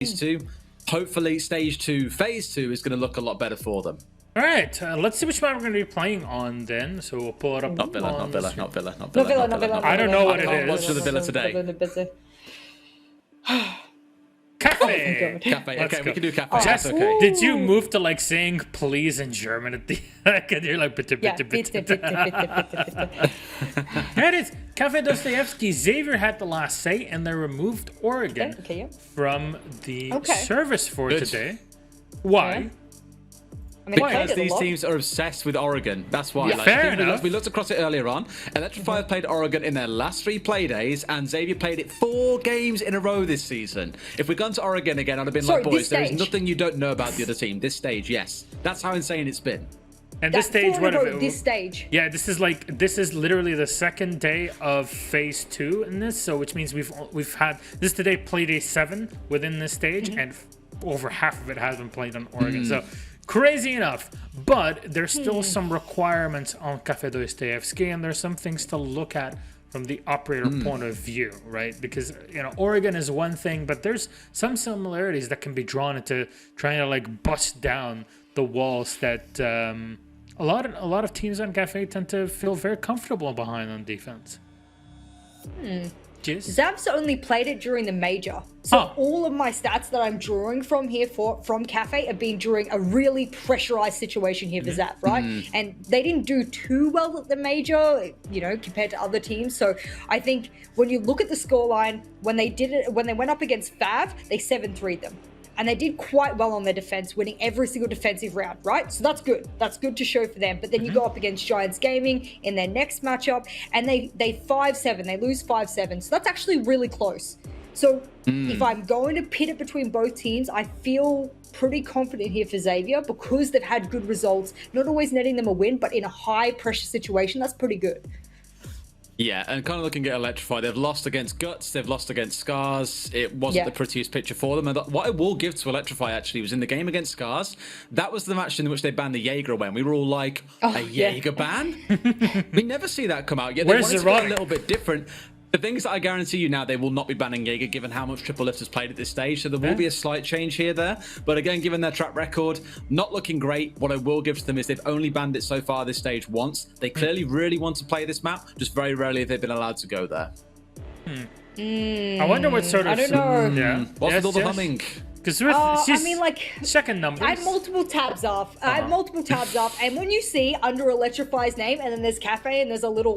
2. Hopefully stage 2 phase 2 is going to look a lot better for them. All right, let's see which map we're going to be playing on then. So we'll pull it up. Not Villa. I don't know what it is. What's for the Villa today? Cafe. Cafe. Okay, we can do cafe. Oh, That's okay. Did you move to like saying please in German at the end? You're like bitte, bitte, bitte. Here it is. Cafe Dostoevsky. Xavier had the last say, and they removed Oregon from the service for today. Why? Because these teams are obsessed with Oregon. That's why. Yeah, fair enough. We looked across it earlier on. Electrify have played Oregon in their last 3 play days, and Xavier played it 4 games in a row this season. If we'd gone to Oregon again, I'd have been like, boys, there is nothing you don't know about the other team. This stage, yes. That's how insane it's been. And this stage, this stage. Yeah, this is literally the second day of phase 2 in this. So which means we've had this today Playday 7 within this stage, and over half of it has been played on Oregon. So crazy enough, but there's still some requirements on Cafe Dostoevsky, and there's some things to look at from the operator point of view, right? Because Oregon is one thing, but there's some similarities that can be drawn into trying to like bust down the walls that a lot of teams on Cafe tend to feel very comfortable behind on defense. Zav's only played it during the major. So all of my stats that I'm drawing from here from Cafe have been during a really pressurized situation here for Zav, right? And they didn't do too well at the major, compared to other teams. So I think when you look at the scoreline, when they went up against Fav, they 7-3'd them. And they did quite well on their defense, winning every single defensive round, right? So that's good. That's good to show for them. But then you go up against Giants Gaming in their next matchup, and they 5-7. They lose 5-7. So that's actually really close. So if I'm going to pit it between both teams, I feel pretty confident here for Xavier because they've had good results, not always netting them a win, but in a high pressure situation, that's pretty good. Yeah, and kind of looking at Electrify, they've lost against Guts, they've lost against Scars. It wasn't the prettiest picture for them. And what I will give to Electrify, actually, was in the game against Scars. That was the match in which they banned the Jaeger when we were all like, a Jaeger ban? We never see that come out yet. They wanted to go a little bit different. The thing is that I guarantee you now they will not be banning Jaeger given how much Triple Lift has played at this stage. So there will be a slight change here there. But again, given their track record, not looking great. What I will give to them is they've only banned it so far this stage once. They clearly really want to play this map. Just very rarely have they been allowed to go there. I wonder what sort of... I don't know. What's with all the humming? Because second numbers. I had multiple tabs off. And when you see under Electrify's name, and then there's Cafe, and there's a little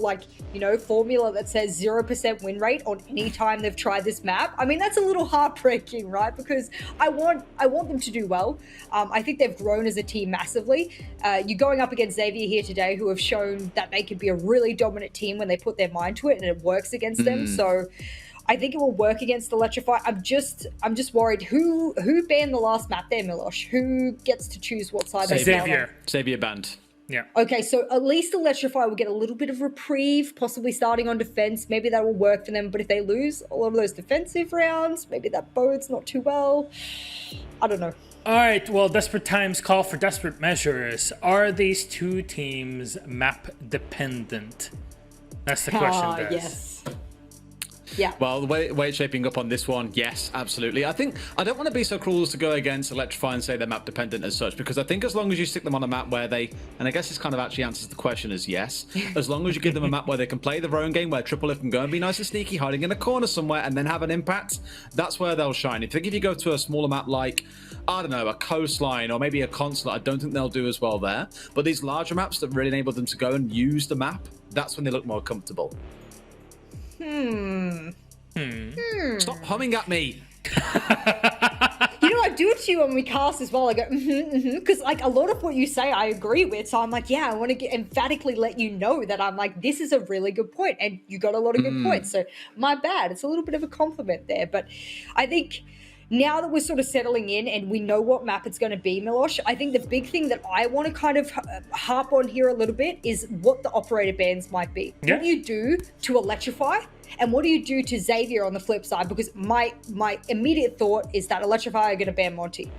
formula that says 0% win rate on any time they've tried this map. I mean, that's a little heartbreaking, right? Because I want them to do well. I think they've grown as a team massively. You're going up against Xavier here today, who have shown that they could be a really dominant team when they put their mind to it, and it works against them. So I think it will work against Electrify. I'm just worried. Who banned the last map there, Milosh? Who gets to choose what side they ban on? Xavier banned. Yeah. Okay, so at least Electrify will get a little bit of reprieve, possibly starting on defense. Maybe that will work for them. But if they lose a lot of those defensive rounds, maybe that bodes not too well. I don't know. All right, well, desperate times call for desperate measures. Are these two teams map dependent? That's the question, Des. Yes. Yeah. Well, the way it's shaping up on this one, yes, absolutely. I think I don't want to be so cruel as to go against Electrify and say they're map dependent as such, because I think as long as you stick them on a map where they, and I guess this kind of actually answers the question as yes, as long as you give them a map where they can play their own game, where Triple Lift can go and be nice and sneaky, hiding in a corner somewhere and then have an impact, that's where they'll shine. If you go to a smaller map like, I don't know, a coastline or maybe a consulate, I don't think they'll do as well there. But these larger maps that really enable them to go and use the map, that's when they look more comfortable. Stop humming at me. I do it to you when we cast as well. I go, because like a lot of what you say, I agree with. So I'm like, yeah, I want to emphatically let you know that I'm like, this is a really good point, and you got a lot of good points. So my bad. It's a little bit of a compliment there, but I think now that we're sort of settling in and we know what map it's going to be, Milosh, I think the big thing that I want to kind of harp on here a little bit is what the operator bans might be. Yeah. What do you do to Electrify? And what do you do to Xavier on the flip side? Because my immediate thought is that Electrify are going to ban Monty.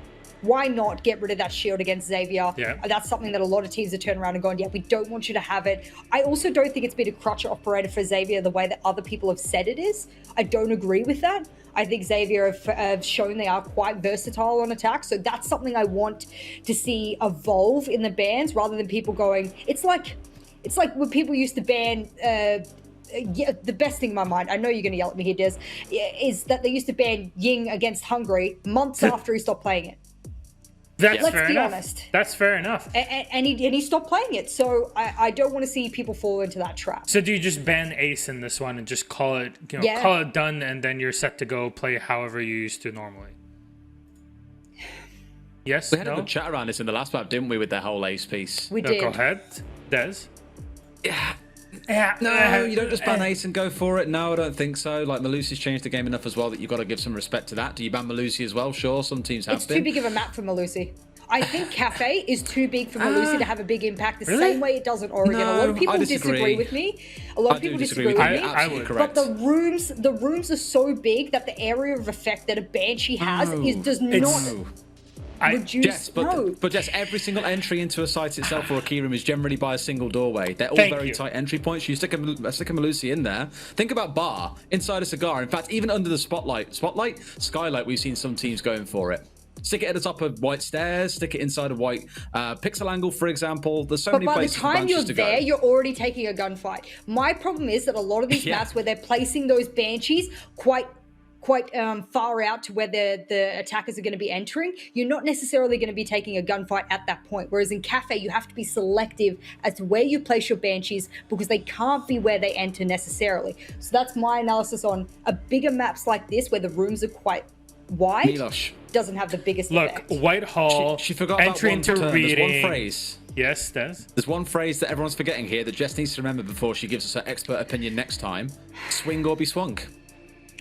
Why not get rid of that shield against Xavier? Yeah. That's something that a lot of teams have turned around and gone, yeah, we don't want you to have it. I also don't think it's been a crutch operator for Xavier the way that other people have said it is. I don't agree with that. I think Xavier have shown they are quite versatile on attack. So that's something I want to see evolve in the bans rather than people going, it's like when people used to ban, the best thing in my mind, I know you're going to yell at me here, Des, is that they used to ban Ying against Hungary months after he stopped playing it. Let's be honest. That's fair enough. And he stopped playing it. So I don't want to see people fall into that trap. So do you just ban Ace in this one and just call it, call it done, and then you're set to go play however you used to normally? Yes. We had a good chat around this in the last map, didn't we, with the whole Ace piece? We did. Go ahead, Des. Yeah. No, you don't just ban Ace and go for it. No, I don't think so. Like, Malusi's changed the game enough as well that you've got to give some respect to that. Do you ban Malusi as well? Sure, some teams have been. It's too big of a map for Malusi. I think Cafe is too big for Malusi to have a big impact the same way it does in Oregon. No, a lot of people I disagree with me. A lot of people disagree with me. I would. But the rooms are so big that the area of effect that a Banshee has does not reduce. But Jess, every single entry into a site itself or a key room is generally by a single doorway. They're all very tight entry points. You stick a Malusi in there. Think about bar inside a cigar. In fact, even under the skylight, we've seen some teams going for it. Stick it at the top of white stairs. Stick it inside a white pixel angle, for example. There's so many places. But by the time you're there, you're already taking a gunfight. My problem is that a lot of these maps where they're placing those Banshees quite far out to where the attackers are going to be entering, you're not necessarily going to be taking a gunfight at that point. Whereas in Cafe, you have to be selective as to where you place your Banshees because they can't be where they enter necessarily. So that's my analysis on a bigger maps like this where the rooms are quite wide. Milosh doesn't have the biggest effect. Whitehall, she forgot entry about one into term. reading. There's one phrase. Yes, Des? There's one phrase that everyone's forgetting here that Jess needs to remember before she gives us her expert opinion next time. Swing or be swung.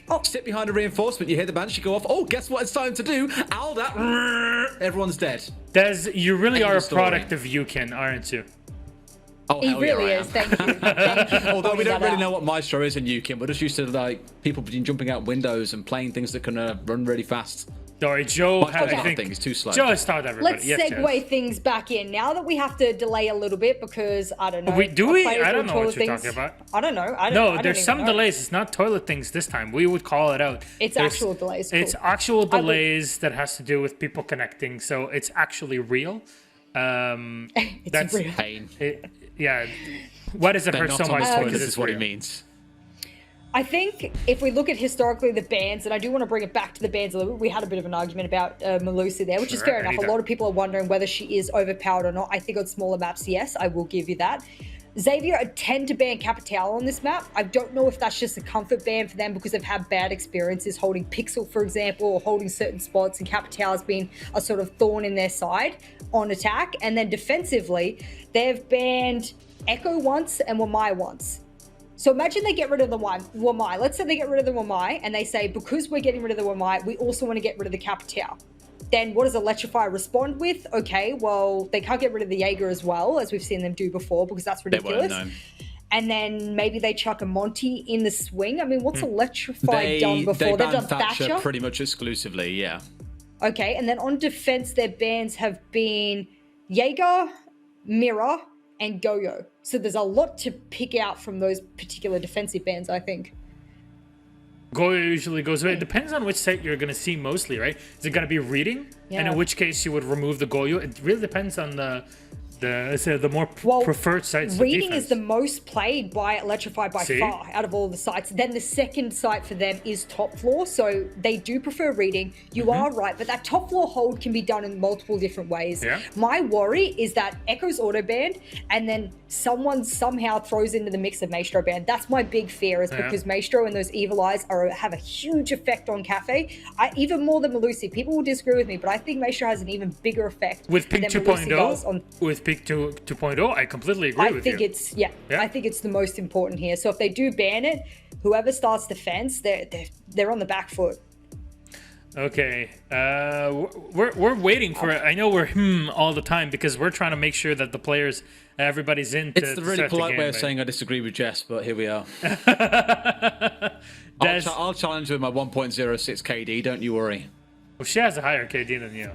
Oh, sit behind a reinforcement. You hear the Banshee go off. Oh, guess what it's time to do? Owl that. Everyone's dead. Des, you really are a product of Yukin, aren't you? Oh, he really is. Thank you. Thank you. Although we don't really know what Maestro is in Yukin. We're just used to people jumping out windows and playing things that can run really fast. Sorry, Joe. I think it's too slow. Joe has taught everybody. Let's segue things back in now that we have to delay a little bit because I don't know. I don't know what you're talking about. I don't know. No, there's some delays. It's not toilet things this time. We would call it out. It's actual delays. Cool. It's actual delays that has to do with people connecting. So it's actually real. It's real. Pain. Yeah. Why does it hurt so much? This is what it means. I think if we look at historically the bans, and I do want to bring it back to the bans a little bit, we had a bit of an argument about Malusi there, which is fair enough. A lot of people are wondering whether she is overpowered or not. I think on smaller maps, yes, I will give you that. Xavier tend to ban Capital on this map. I don't know if that's just a comfort ban for them because they've had bad experiences holding Pixel, for example, or holding certain spots, and Capital has been a sort of thorn in their side on attack. And then defensively, they've banned Echo once and Wamai once. So imagine they get rid of the Wamai. Let's say they get rid of the Wamai and they say, because we're getting rid of the Wamai, we also want to get rid of the Capital. Then what does Electrify respond with? Okay, well, they can't get rid of the Jaeger as well, as we've seen them do before, because that's ridiculous. They won't, no. And then maybe they chuck a Monty in the swing. I mean, what's Electrify done before? They've done Thatcher pretty much exclusively, yeah. Okay, and then on defense, their bans have been Jaeger, Mirror, and Goyo. So there's a lot to pick out from those particular defensive bans, I think. Goyo usually goes away. It depends on which set you're going to see mostly, right? Is it going to be reading? Yeah. And in which case you would remove the Goyo. It really depends on the more preferred sites. Reading is the most played by Electrify by far out of all the sites. Then the second site for them is top floor, so they do prefer reading. You are right, but that top floor hold can be done in multiple different ways. Yeah. My worry is that Echo's auto banned, and then someone somehow throws into the mix of Maestro banned. That's my big fear, is because Maestro and those evil eyes have a huge effect on Cafe, even more than Malusi. People will disagree with me, but I think Maestro has an even bigger effect with Pink 2.0. With Pink 2.0, I completely agree with you. I think it's the most important here. So if they do ban it, whoever starts defense, they're on the back foot. Okay, we're waiting for it. I know we're all the time because we're trying to make sure that the players, everybody's in. It's the really polite way of saying I disagree with Jess, but here we are. I'll challenge with my 1.06 KD. Don't you worry. Well, she has a higher KD than you,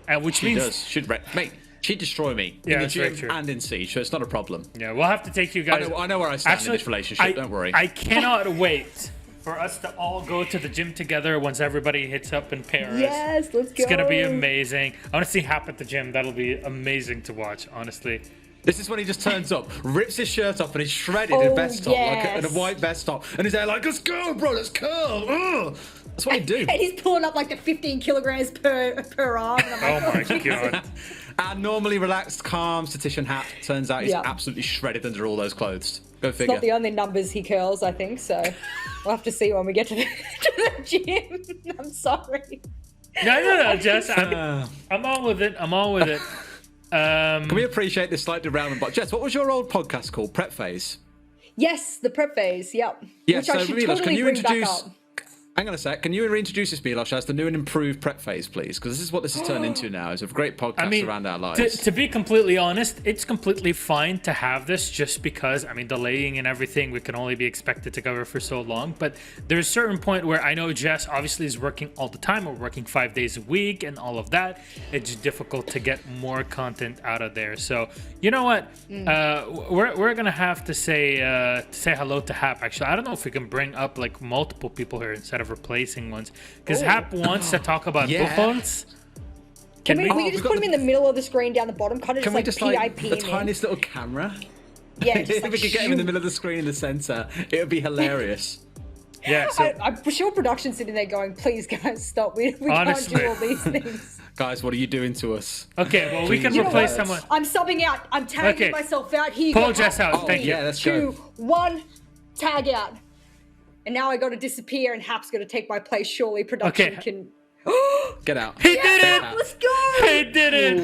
and which means she'd mate. She'd destroy me in the gym and in Siege, so it's not a problem. Yeah, we'll have to take you guys. I know where I stand in this relationship. Don't worry. I cannot wait for us to all go to the gym together once everybody hits up in Paris. Yes, let's go. It's gonna be amazing. I want to see Hap at the gym. That'll be amazing to watch, honestly. This is when he just turns up, rips his shirt off, and he's shredded in a vest top, like a white vest top, and he's there like, "Let's go, bro, let's curl." Ugh. That's what he do. And he's pulling up like the 15 kilograms per arm. And I'm like, Oh my god. Our normally relaxed, calm statistician Hat turns out he's absolutely shredded under all those clothes. Go It's figure. not the only numbers he curls, I think, so we'll have to see when we get to the gym. I'm sorry. No, Jess. I'm all with it. I'm all with it. Can we appreciate this slight derailment? But Jess, what was your old podcast called? Prep Phase? Yes, the prep phase, yep. Yeah, Which so I should Milos, totally can you bring back introduce... up. Hang on a sec. Can you reintroduce this, Milos, as the new and improved Prep Phase, please? Because this is what this has turned into now. It's a great podcast around our lives. To be completely honest, it's completely fine to have this just because, I mean, delaying and everything, we can only be expected to cover for so long. But there's a certain point where I know Jess obviously is working all the time. We're working 5 days a week and all of that. It's difficult to get more content out of there. So, you know what? We're going to have to say hello to Hap, actually. I don't know if we can bring up like multiple people here instead of replacing ones. Because Hap wants to talk about Buchholz. Can we just put him in the middle of the screen down the bottom? Kind of Can just we like just PIP like the him tiniest little camera? Yeah, If just like we could get him in the middle of the screen in the center, it would be hilarious. Yeah, so I'm sure production's sitting there going, please guys, stop. We Honestly. can't do all these things. Guys, what are you doing to us? okay, well we can You know replace what? someone. I'm subbing out. I'm tagging Okay. myself out. Here you Pull go. Jess out. Oh, Thank you. yeah, let's 2, go. 1, tag out. And now I got to disappear, and Hap's got to take my place. Surely production Okay. can. Get out. He did it! Let's go! He did it!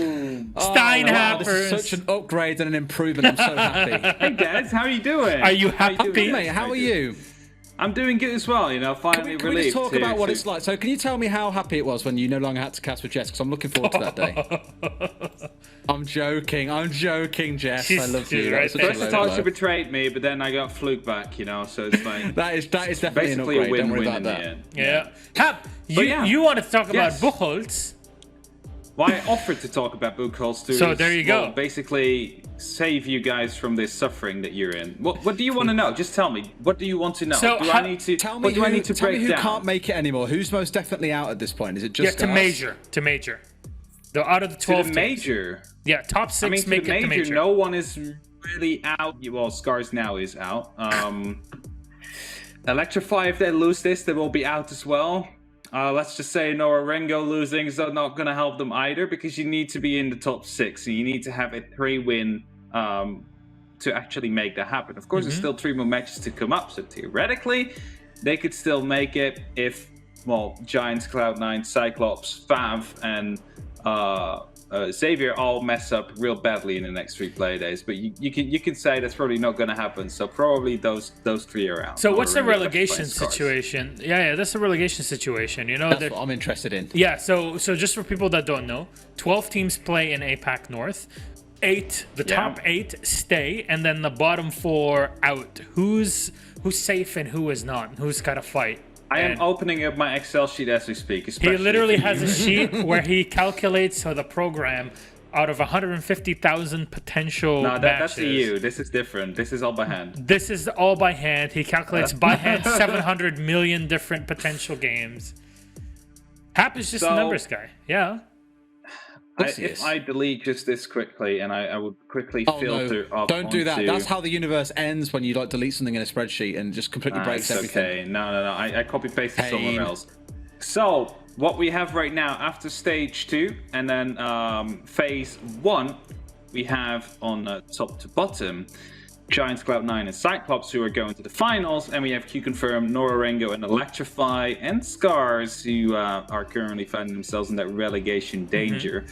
Wow, this is Steinhappers. such an upgrade and an improvement. I'm so happy. Hey Des, how are you doing? Are you How happy? doing? Mate, how are you? I'm doing good as well, you know, finally Can we relieved. just talk about what it's like? So can you tell me how happy it was when you no longer had to cast with Jess? Because I'm looking forward to that day. I'm joking, Jess. I love She's you. right That's such there. a First low I thought she blow. betrayed me, but then I got fluked back, you know, so it's like... That is definitely an basically a upgrade. Don't worry win-win about in the that. end. Yeah. Hap, yeah. you wanted to talk Yes. about Buchholz. Well, I offered to talk about Buchholz to So there you go. basically save you guys from this suffering that you're in. What do you want to know? Just tell me. What do you want to know? So do I need to Tell me what do who, I need to tell me break who down? can't make it anymore. Who's most definitely out at this point? Is it Yeah, just to us? major. Though out of the To 12 the teams. major. Yeah, top 6 I mean, to make the it to major, major. no one is really out. Well, Scars now is out. Electrify, if they lose this, they will be out as well. Let's just say Norengo losing is not going to help them either, because you need to be in the top 6 and you need to have a 3-win to actually make that happen. Of course, there's still 3 more matches to come up, so theoretically they could still make it if, well, Giants, Cloud9, Cyclops, Fav, and Xavier all mess up real badly in the next 3 play days. But you can say that's probably not going to happen. So probably those 3 are out. So what's the Norengo, relegation Electrify, and Scars. situation? Yeah, that's the relegation situation. You know That's that. what I'm interested in. Yeah, so just for people that don't know, 12 teams play in APAC North. 8, the top 8 stay, and then the bottom 4 out. Who's safe and who is not? Who's got to fight? I am And opening up my Excel sheet as we speak. he especially literally for has you. a sheet where he calculates the program out of 150,000 potential No, matches. that's the EU. This is different. This is all by hand. This is all by hand. He calculates by hand 700 million different potential games. Hap is just a So- numbers guy. Yeah. If I delete just this quickly, and I would quickly Oh, filter no. up Don't do that. onto- That's how the universe ends when you like delete something in a spreadsheet and just completely breaks it's everything. okay. No. I copy pasted Pain. somewhere else. So what we have right now after stage 2, and then phase 1, we have on top to bottom Giants, Cloud9, and Cyclops, who are going to the finals, and we have Q-Confirm, Norengo, and Electrify, and Scars, who are currently finding themselves in that relegation danger.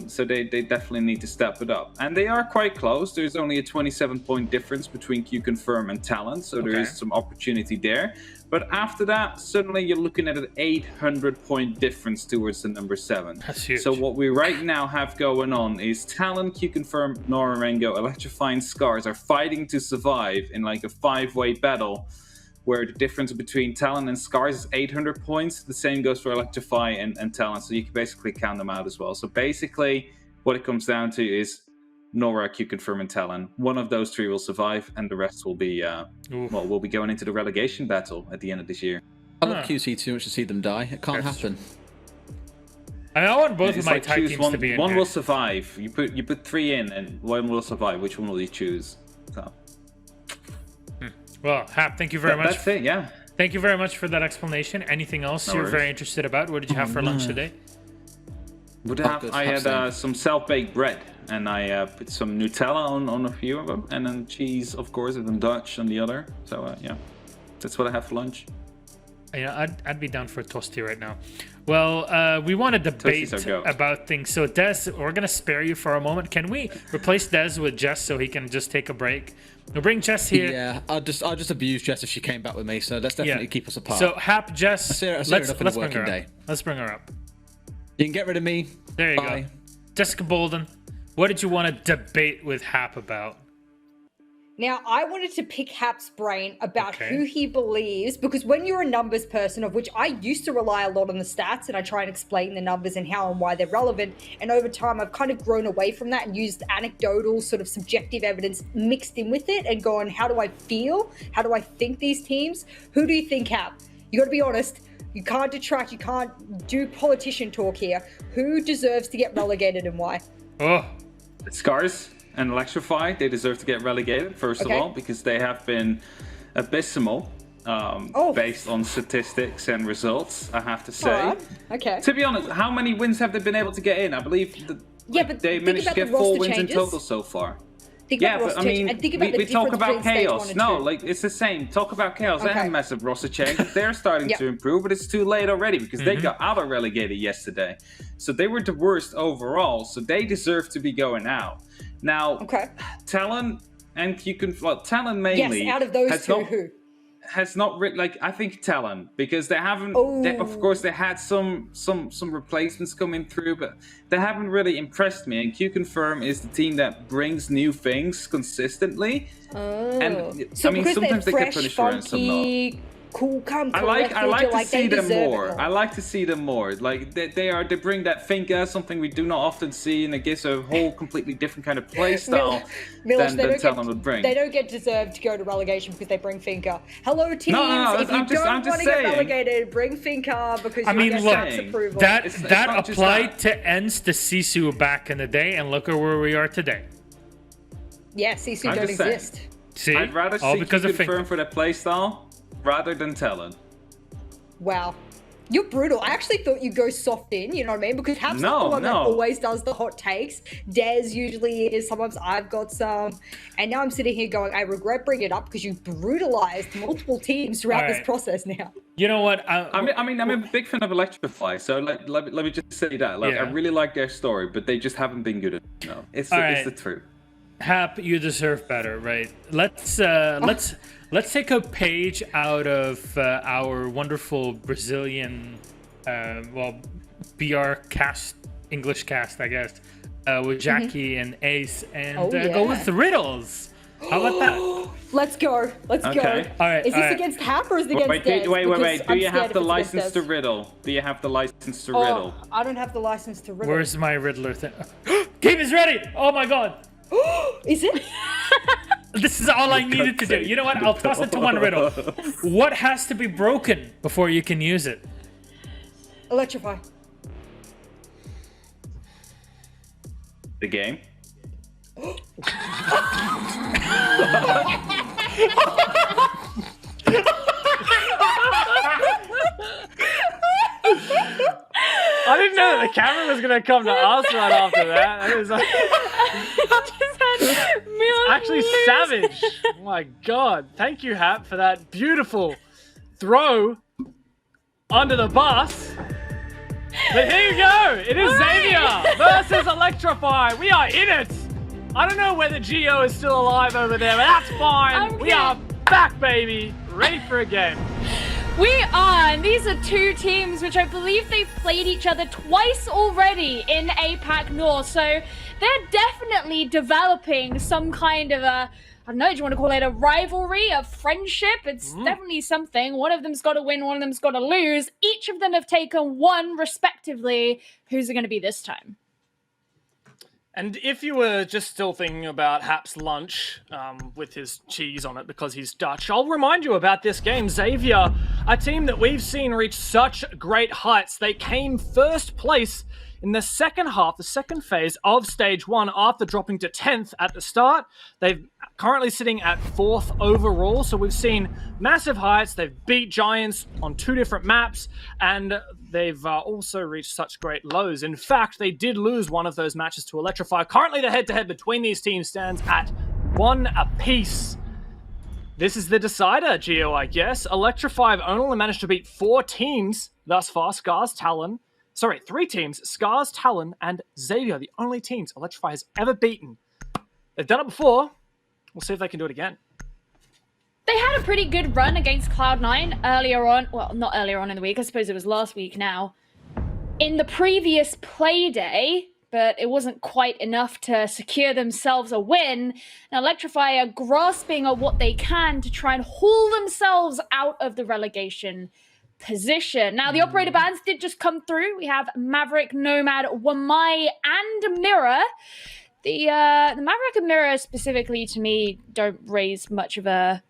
So they definitely need to step it up. And they are quite close. There's only a 27-point difference between Q-Confirm and Talent, so there is some opportunity there. But after that, suddenly you're looking at an 800-point difference towards the number 7. That's huge. So what we right now have going on is Talent, Q-Confirm, Norengo, Electrify, and Scars are fighting to survive in like a 5-way battle, where the difference between Talent and Scars is 800 points. The same goes for Electrify and Talent, so you can basically count them out as well. So basically, what it comes down to is Nora, Q-Confirm, and Talon. One of those three will survive, and the rest will be, we'll be going into the relegation battle at the end of this year. I love QC too much to see them die. It can't happen. I want both of my tag teams to be in one here. will survive. You put three in, and one will survive. Which one will you choose? So. Well, Hap, thank you very much. That's it, yeah. Thank you very much for that explanation. Anything else you're very interested about? What did you have for lunch today? I had some self-baked bread, and I put some Nutella on a few of them, and then cheese, of course, and then Dutch on the other. So yeah, that's what I had for lunch. Yeah, I'd be down for a toasty right now. Well, we want to debate about things. So Des, we're gonna spare you for a moment. Can we replace Des with Jess so he can just take a break? We'll bring Jess here. Yeah, I'll just abuse Jess if she came back with me. So let's definitely keep us apart. So Hap, Jess, let's bring her up. Let's bring her up. You can get rid of me. There you go. Jessica Bolden, what did you want to debate with Hap about? Now, I wanted to pick Hap's brain about who he believes, because when you're a numbers person, of which I used to rely a lot on the stats, and I try and explain the numbers and how and why they're relevant, and over time I've kind of grown away from that and used anecdotal, sort of subjective evidence mixed in with it and gone, how do I feel? How do I think these teams? Who do you think, Hap? You got to be honest. You can't detract. You can't do politician talk here. Who deserves to get relegated and why? Scars and Electrify, they deserve to get relegated, first of all, because they have been abysmal based on statistics and results, I have to say. Okay. To be honest, how many wins have they been able to get in? I believe but they managed to get 4 wins in total so far. Think about we talk about chaos. No, like it's the same. Talk about chaos. They have massive roster changes. They're starting to improve, but it's too late already because they got auto-relegated yesterday. So they were the worst overall. So they deserve to be going out. Now, Talon and Talon mainly. Yes, out of those two, who? Has not I think Talon, because they haven't of course they had some replacements coming through, but they haven't really impressed me. And Q-Confirm is the team that brings new things consistently. And so sometimes they get punished for it and some not. Cool, I like to see them more. I like to see them more. Like they bring that finka, something we do not often see, and it gives a whole completely different kind of play style than Talon would bring. They don't get deserved to go to relegation because they bring finka. Hello teams, no, if you don't want to get relegated, bring finka because you get Shark's approval. That applied to Ents to Sisu back in the day, and look at where we are today. Yeah, Sisu don't exist. See, I'd rather see Q-Confirm for the play style rather than Talon. Wow. You're brutal. I actually thought you'd go soft in, you know what I mean? Because Hap's not the one that always does the hot takes. Des usually is. Sometimes I've got some. And now I'm sitting here going, I regret bringing it up because you brutalized multiple teams throughout this process now. You know what? I'm a big fan of Electrify, so let me just say that. I really like their story, but they just haven't been good enough. It's the truth. Hap, you deserve better, right? Let's take a page out of our wonderful Brazilian, BR cast, English cast, I guess, with Jackie and Ace, and go with the Riddles. How about that? Let's go. Let's go. All right. Is this against Hap or is it against Des? Wait. Do you have the license to riddle? Do you have the license to riddle? I don't have the license to riddle. Where's my Riddler thing? Game is ready! Oh my god! Is it? This is all I needed to do. You know what? I'll toss it to one riddle. What has to be broken before you can use it? Electrify. The game. I didn't know that the camera was going to come to us right after that. It was like... It's actually savage. Oh my god. Thank you, Hap, for that beautiful throw under the bus. But here you go. It is Xavier versus Electrify. We are in it. I don't know whether Geo is still alive over there, but that's fine. We are back, baby. Ready for a game. We are, and these are two teams which I believe they've played each other twice already in APAC North, so they're definitely developing some kind of a, I don't know, do you want to call it a rivalry, a friendship? It's definitely something. One of them's got to win, one of them's got to lose. Each of them have taken one respectively. Who's it going to be this time? And if you were just still thinking about Hap's lunch with his cheese on it because he's Dutch, I'll remind you about this game. Xavier, a team that we've seen reach such great heights. They came first place in the second half, the second phase of Stage 1 after dropping to 10th at the start. They're currently sitting at 4th overall, so we've seen massive heights. They've beat Giants on 2 different maps, and they've also reached such great lows. In fact, they did lose one of those matches to Electrify. Currently, the head-to-head between these teams stands at 1 apiece. This is the decider, Gio, I guess. Electrify have only managed to beat 4 teams thus far. 3 teams. Scars, Talon, and Xavier, the only teams Electrify has ever beaten. They've done it before. We'll see if they can do it again. They had a pretty good run against Cloud9 earlier on. Well, not earlier on in the week. I suppose it was last week now. In the previous Playday, but it wasn't quite enough to secure themselves a win. Now, Electrify are grasping at what they can to try and haul themselves out of the relegation position. Now, the operator bans did just come through. We have Maverick, Nomad, Wamai, and Mirror. The Maverick and Mirror specifically, to me, don't raise much of a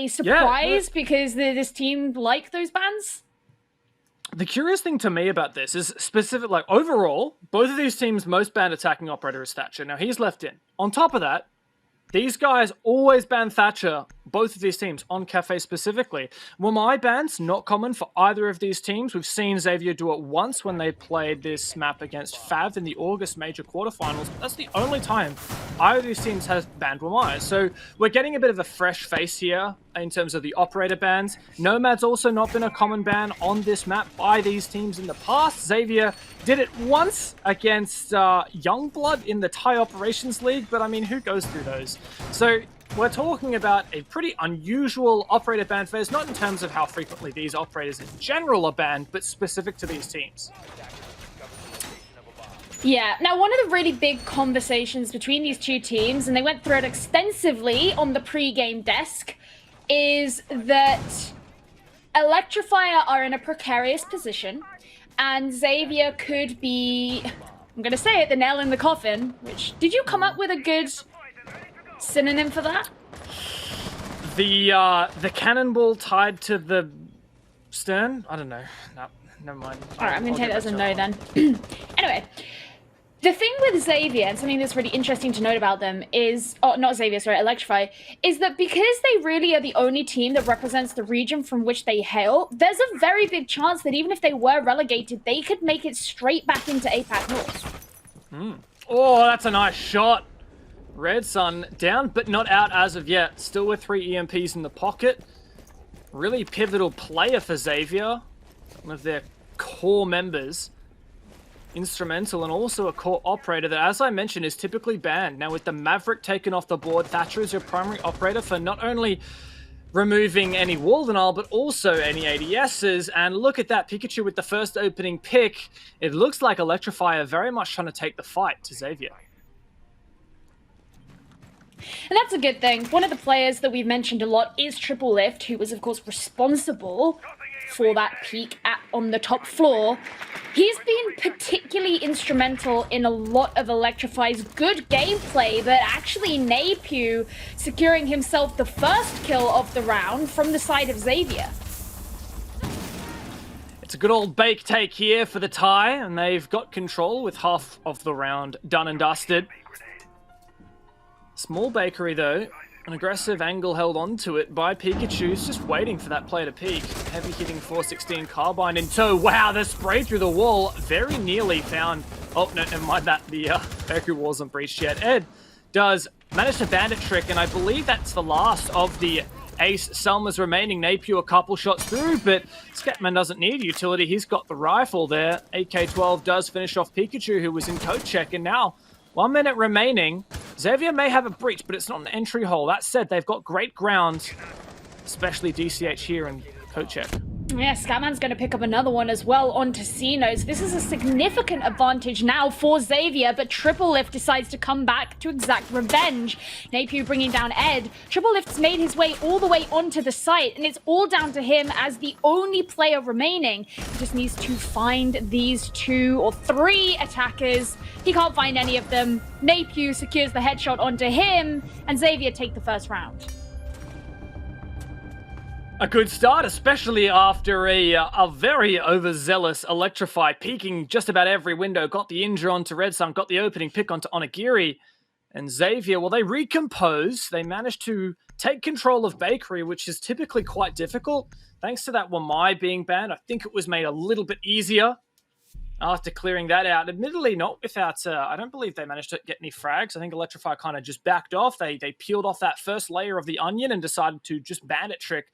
surprise because this team like those bans. The curious thing to me about this is specific, like overall, both of these teams' most banned attacking operator is Thatcher. Now, he's left in. On top of that, these guys always ban Thatcher, both of these teams, on Cafe specifically. Wamai bans, not common for either of these teams. We've seen Xavier do it once when they played this map against Fav in the August major quarterfinals. But that's the only time either of these teams has banned Wamai. So we're getting a bit of a fresh face here in terms of the operator bans. Nomad's also not been a common ban on this map by these teams in the past. Xavier did it once against Youngblood in the Thai Operations League, but I mean, who goes through those? So we're talking about a pretty unusual operator ban phase, not in terms of how frequently these operators in general are banned, but specific to these teams. Yeah, now one of the really big conversations between these two teams, and they went through it extensively on the pre-game desk, is that Electrify are in a precarious position, and Xavier could be, I'm going to say it, the nail in the coffin, which, did you come up with a good synonym for that? The cannonball tied to the stern? I don't know. No, never mind. Alright, I'm going to take that as a no then. Anyway, the thing with Xavier, and something that's really interesting to note about them is, Electrify, is that because they really are the only team that represents the region from which they hail, there's a very big chance that even if they were relegated, they could make it straight back into APAC North. Oh, that's a nice shot. Red Sun down, but not out as of yet. Still with 3 EMPs in the pocket. Really pivotal player for Xavier. One of their core members. Instrumental and also a core operator that, as I mentioned, is typically banned. Now, with the Maverick taken off the board, Thatcher is your primary operator for not only removing any wall denial, but also any ADSs. And look at that, Pikachu with the first opening pick. It looks like Electrify are very much trying to take the fight to Xavier. And that's a good thing. One of the players that we've mentioned a lot is Triple Lift, who was, of course, responsible for that peak on the top floor. He's been particularly instrumental in a lot of Electrify's good gameplay, but actually Napew securing himself the first kill of the round from the side of Xavier. It's a good old bake take here for the Thai, and they've got control with half of the round done and dusted. Small bakery though, an aggressive angle held onto it by Pikachu. He's just waiting for that player to peek. Heavy hitting 416 carbine in tow. Wow, the spray through the wall very nearly found. Oh, no, never mind that. The bakery wasn't breached yet. Ed does manage to bandit trick, and I believe that's the last of the ace Selmas remaining. Napew a couple shots through, but Scatman doesn't need utility. He's got the rifle there. AK-12 does finish off Pikachu, who was in code check, and now 1 minute remaining. Xavier may have a breach, but it's not an entry hole. That said, they've got great ground, especially DCH here in code check. Yeah, Scatman's going to pick up another one as well onto Xenos. This is a significant advantage now for Xavier, but Triple Lift decides to come back to exact revenge. Napier bringing down Ed. Triple Lift's made his way all the way onto the site, and it's all down to him as the only player remaining. He just needs to find these 2 or 3 attackers. He can't find any of them. Napier secures the headshot onto him, and Xavier take the first round. A good start, especially after a very overzealous Electrify peeking just about every window. Got the injure onto Red Sun, got the opening pick onto Onigiri. And Xavier, well, they recompose. They managed to take control of Bakery, which is typically quite difficult. Thanks to that Wamai being banned, I think it was made a little bit easier after clearing that out. Admittedly, not without, I don't believe they managed to get any frags. I think Electrify kind of just backed off. They peeled off that first layer of the onion and decided to just bandit trick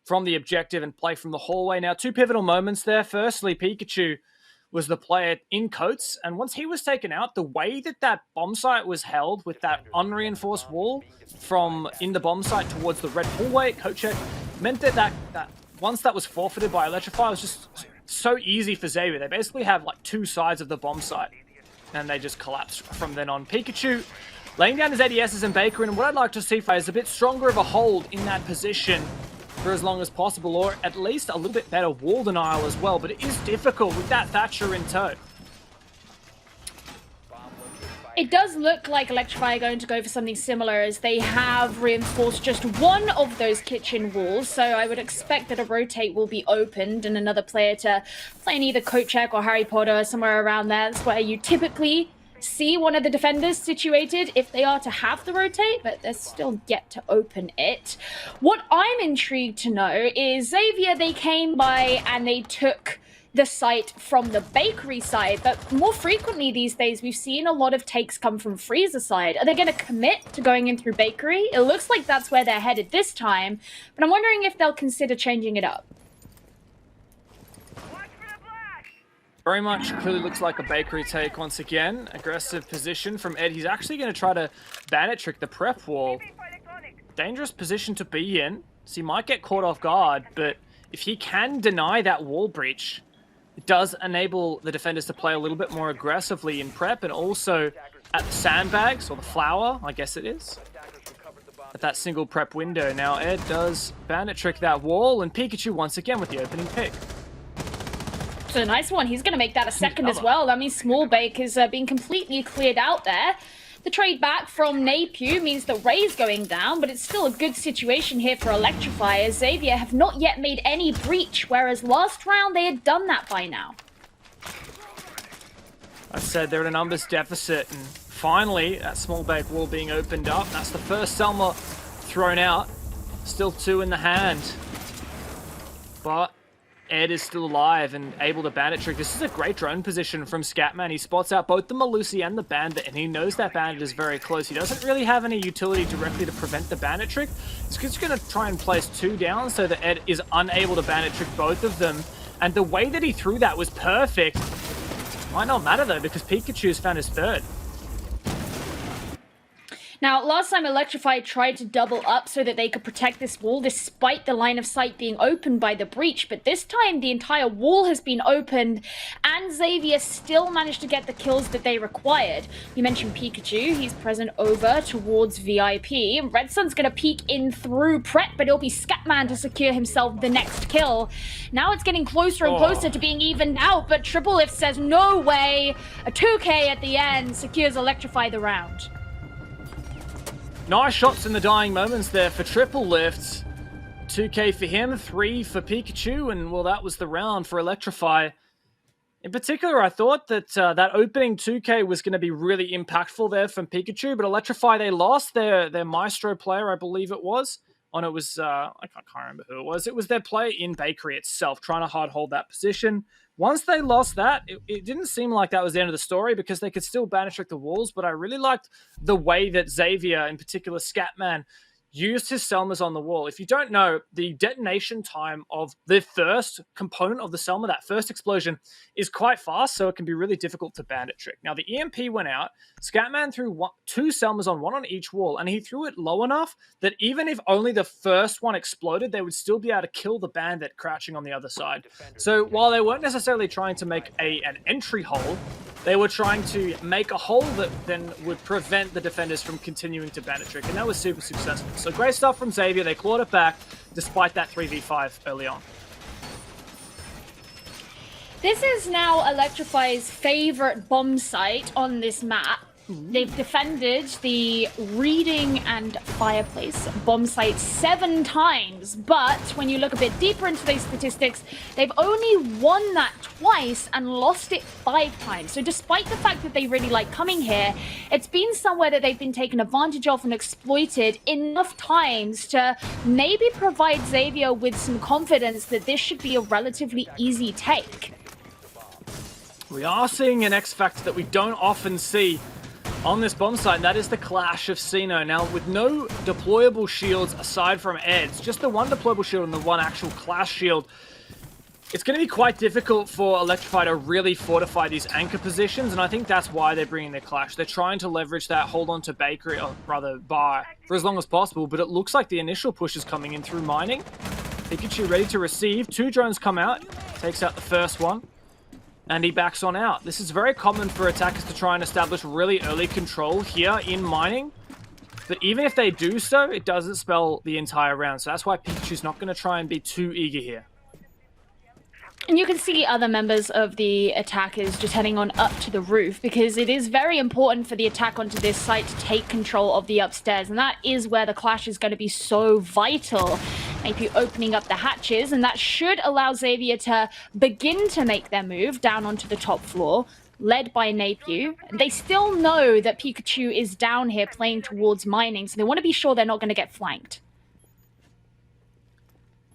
from the objective and play from the hallway. Now, 2 pivotal moments there. Firstly, Pikachu was the player in coats, and once he was taken out, the way that that bomb site was held with that unreinforced wall from in the bomb site towards the red hallway at coat check meant that once that was forfeited by Electrify, it was just so easy for Xavier. They basically have like 2 sides of the bomb site, and they just collapsed from then on. Pikachu laying down his ADSs and Baker, and what I'd like to see is a bit stronger of a hold in that position for as long as possible, or at least a little bit better wall denial as well, but it is difficult with that Thatcher in tow. It does look like Electrify are going to go for something similar, as they have reinforced just one of those kitchen walls, so I would expect that a rotate will be opened and another player to play in either Coat Check or Harry Potter or somewhere around there. That's where you typically see one of the defenders situated if they are to have the rotate, but they're still yet to open it. What I'm intrigued to know is Xavier, they came by and they took the site from the Bakery side, but more frequently these days we've seen a lot of takes come from Freezer side. Are they going to commit to going in through Bakery? It looks like that's where they're headed this time, but I'm wondering if they'll consider changing it up. Very much clearly looks like a Bakery take once again. Aggressive position from Ed. He's actually going to try to bandit trick the prep wall. Dangerous position to be in. So he might get caught off guard, but if he can deny that wall breach, it does enable the defenders to play a little bit more aggressively in prep, and also at the sandbags, or the flower, I guess it is, at that single prep window. Now Ed does bandit trick that wall, and Pikachu once again with the opening pick. So a nice one. He's going to make that a second as well. That means Small Bake is being completely cleared out there. The trade back from Napier means the Ray's going down, but it's still a good situation here for Electrify, as Xavier have not yet made any breach, whereas last round they had done that by now. I said they're at a numbers deficit, and finally that Small Bake wall being opened up. That's the first Selma thrown out. Still 2 in the hand. But Ed is still alive and able to bandit trick. This is a great drone position from Scatman. He spots out both the Malusi and the Bandit, and he knows that Bandit is very close. He doesn't really have any utility directly to prevent the bandit trick. He's just going to try and place 2 down so that Ed is unable to bandit trick both of them. And the way that he threw that was perfect. Might not matter though, because Pikachu's found his 3rd. Now, last time Electrify tried to double up so that they could protect this wall despite the line of sight being opened by the breach, but this time the entire wall has been opened and Xavier still managed to get the kills that they required. You mentioned Pikachu, he's present over towards VIP. Red Sun's going to peek in through Prep, but it'll be Scatman to secure himself the next kill. Now it's getting closer and closer to being evened out, but Triple Lift says no way. A 2K at the end secures Electrify the round. Nice shots in the dying moments there for Triple Lift. 2K for him, 3 for Pikachu, and well, that was the round for Electrify. In particular, I thought that that opening 2K was going to be really impactful there from Pikachu, but Electrify, they lost their Maestro player, I believe it was. Oh, no, it was, I can't remember who it was. It was their player in Bakery itself, trying to hard hold that position. Once they lost that, it didn't seem like that was the end of the story, because they could still bandit trick the walls, but I really liked the way that Xavier, in particular Scatman, used his Selmas on the wall. If you don't know, the detonation time of the first component of the Selma, that first explosion, is quite fast, so it can be really difficult to bandit trick. Now, the EMP went out. Scatman threw two Selmas on, one on each wall, and he threw it low enough that even if only the first one exploded, they would still be able to kill the bandit crouching on the other side. So while they weren't necessarily trying to make an entry hole, they were trying to make a hole that then would prevent the defenders from continuing to bandit trick, and that was super successful. So great stuff from Xavier. They clawed it back despite that 3v5 early on. This is now Electrify's favorite bomb site on this map. They've defended the Reading and Fireplace bomb site 7 times, but when you look a bit deeper into these statistics, they've only won that twice and lost it 5 times. So despite the fact that they really like coming here, it's been somewhere that they've been taken advantage of and exploited enough times to maybe provide Xavier with some confidence that this should be a relatively easy take. We are seeing an X factor that we don't often see on this bomb site, and that is the Clash of Sino. Now, with no deployable shields aside from Ed's, just the one deployable shield and the one actual Clash shield, it's going to be quite difficult for Electrify to really fortify these anchor positions, and I think that's why they're bringing their Clash. They're trying to leverage that hold on to Bakery, or rather Bar, for as long as possible, but it looks like the initial push is coming in through mining. Pikachu ready to receive. 2 drones come out, takes out the first one, and he backs on out. This is very common for attackers to try and establish really early control here in mining. But even if they do so, it doesn't spell the entire round. So that's why Pikachu's not going to try and be too eager here. And you can see other members of the attackers just heading on up to the roof, because it is very important for the attack onto this site to take control of the upstairs. And that is where the Clash is going to be so vital. Maybe opening up the hatches, and that should allow Xavier to begin to make their move down onto the top floor, led by Napier. They still know that Pikachu is down here playing towards mining, so they want to be sure they're not going to get flanked.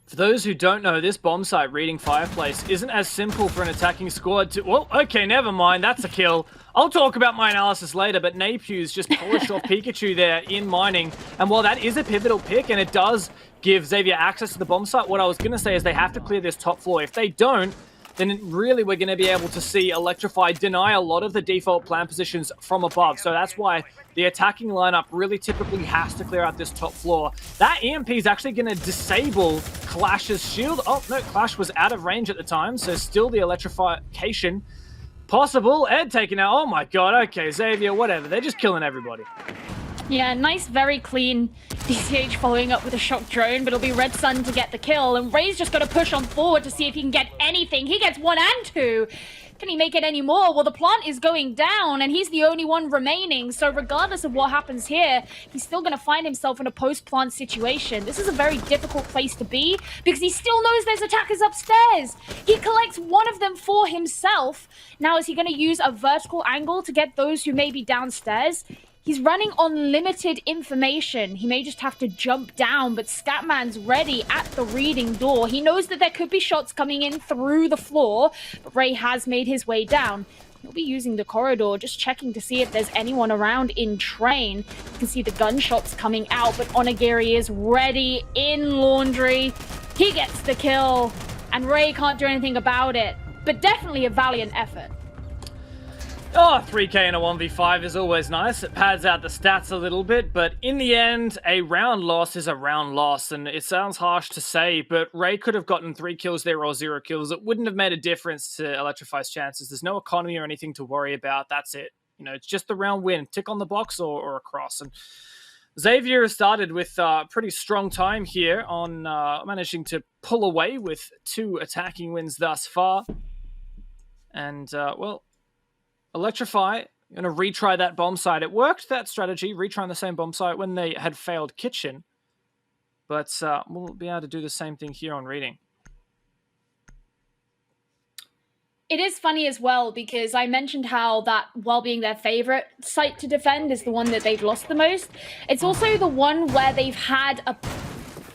For those who don't know, this bomb site, Reading Fireplace, isn't as simple for an attacking squad to... Well, okay, never mind, that's a kill. I'll talk about my analysis later, but Napew's just polished off Pikachu there in mining. And while that is a pivotal pick, and it does give Xavier access to the bomb site, what I was going to say is they have to clear this top floor. If they don't, then really we're going to be able to see Electrify deny a lot of the default plan positions from above. So that's why the attacking lineup really typically has to clear out this top floor. That EMP is actually going to disable Clash's shield. Oh, no, Clash was out of range at the time, so still the electrification possible. Ed taken out. Oh my god, okay, Xavier, whatever. They're just killing everybody. Yeah, nice, very clean DCH following up with a shock drone, but it'll be Red Sun to get the kill, and Ray's just got to push on forward to see if he can get anything. He gets 1 and 2. Can he make it any more? Well, the plant is going down, and he's the only one remaining, so regardless of what happens here, he's still going to find himself in a post-plant situation. This is a very difficult place to be, because he still knows there's attackers upstairs. He collects one of them for himself. Now, is he going to use a vertical angle to get those who may be downstairs? He's running on limited information. He may just have to jump down, but Scatman's ready at the reading door. He knows that there could be shots coming in through the floor, but Ray has made his way down. He'll be using the corridor, just checking to see if there's anyone around in train. You can see the gunshots coming out, but Onigiri is ready in laundry. He gets the kill, and Ray can't do anything about it, but definitely a valiant effort. Oh, 3k in a 1v5 is always nice. It pads out the stats a little bit, but in the end, a round loss is a round loss, and it sounds harsh to say, but Ray could have gotten 3 kills there or 0 kills. It wouldn't have made a difference to Electrify's chances. There's no economy or anything to worry about. That's it. You know, it's just the round win. Tick on the box or a cross. And Xavier has started with a pretty strong time here on managing to pull away with 2 attacking wins thus far. And, well, Electrify, going to retry that bomb site. It worked, that strategy, retrying the same bomb site when they had failed Kitchen. But we'll be able to do the same thing here on Reading. It is funny as well, because I mentioned how that, while being their favorite site to defend, is the one that they've lost the most. It's also the one where they've had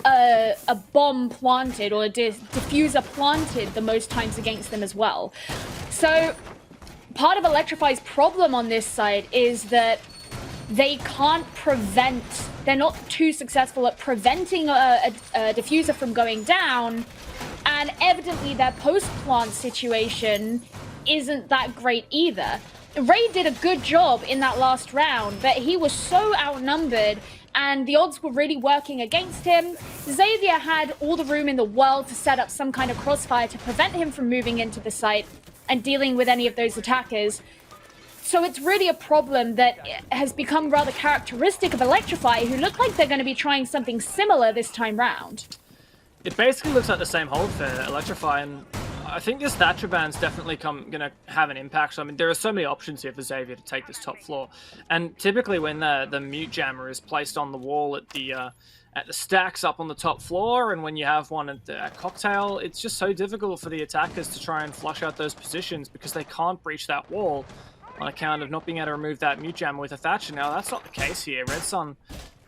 a bomb planted, or a diffuser planted the most times against them as well. So part of Electrify's problem on this side is that they can't prevent, they're not too successful at preventing a diffuser from going down, and evidently their post-plant situation isn't that great either. Ray did a good job in that last round, but he was so outnumbered and the odds were really working against him. Xavier had all the room in the world to set up some kind of crossfire to prevent him from moving into the site and dealing with any of those attackers. So it's really a problem that has become rather characteristic of Electrify, who look like they're going to be trying something similar this time round. It basically looks like the same hold for Electrify, and I think this Thatcher ban's definitely going to have an impact. So, I mean, there are so many options here for Xavier to take this top floor. And typically when the mute jammer is placed on the wall at the stacks up on the top floor, and when you have one at cocktail, it's just so difficult for the attackers to try and flush out those positions because they can't breach that wall on account of not being able to remove that mute jammer with a Thatcher. Now, that's not the case here. Red Sun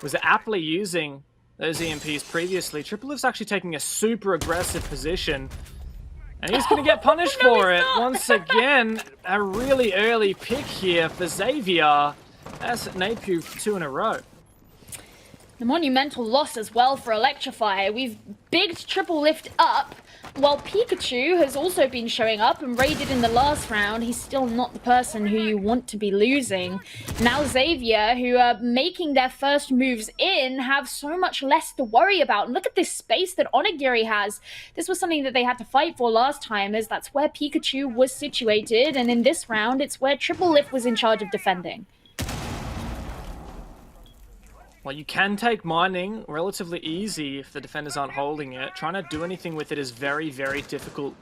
was aptly using those EMPs previously. Triple F's actually taking a super aggressive position, and he's going to get punished for it. Once again, a really early pick here for Xavier. That's Napier 2 in a row. The monumental loss as well for Electrify. We've bigged Triple Lift up, while Pikachu has also been showing up and raided in the last round. He's still not the person who you want to be losing. Now Xavier, who are making their first moves in, have so much less to worry about. And look at this space that Onigiri has. This was something that they had to fight for last time, as that's where Pikachu was situated. And in this round, it's where Triple Lift was in charge of defending. Well, you can take mining relatively easy if the defenders aren't holding it. Trying to do anything with it is very, very difficult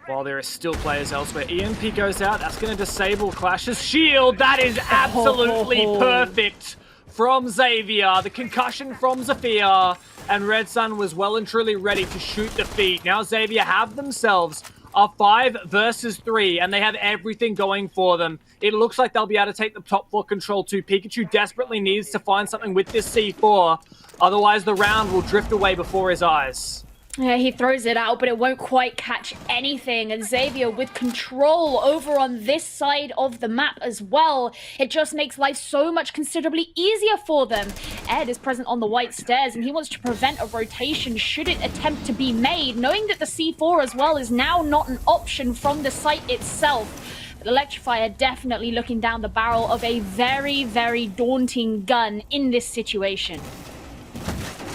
while there are still players elsewhere. EMP goes out. That's going to disable Clash's shield. That is absolutely perfect from Xavier. The concussion from Zafir. And Red Sun was well and truly ready to shoot the feet. Now Xavier have themselves a 5 versus 3, and they have everything going for them. It looks like they'll be able to take the top floor control too. Pikachu desperately needs to find something with this C4, otherwise the round will drift away before his eyes. Yeah, he throws it out, but it won't quite catch anything. And Xavier with control over on this side of the map as well. It just makes life so much considerably easier for them. Ed is present on the white stairs, and he wants to prevent a rotation should it attempt to be made, knowing that the C4 as well is now not an option from the site itself. But Electrify are definitely looking down the barrel of a very, very daunting gun in this situation.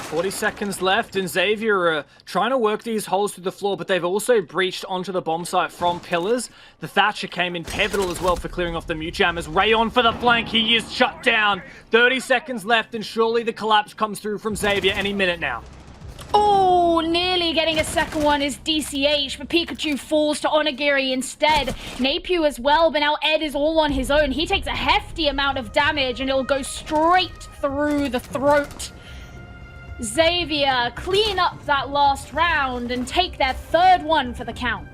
40 seconds left, and Xavier are trying to work these holes through the floor, but they've also breached onto the bomb site from pillars. The Thatcher came in pivotal as well for clearing off the mute jammers. Rayon for the flank. He is shut down. 30 seconds left, and surely the collapse comes through from Xavier any minute now. Oh, nearly getting a second one is DCH, but Pikachu falls to Onigiri instead. Napier as well, but now Ed is all on his own. He takes a hefty amount of damage, and it'll go straight through the throat. Xavier clean up that last round and take their third one for the count.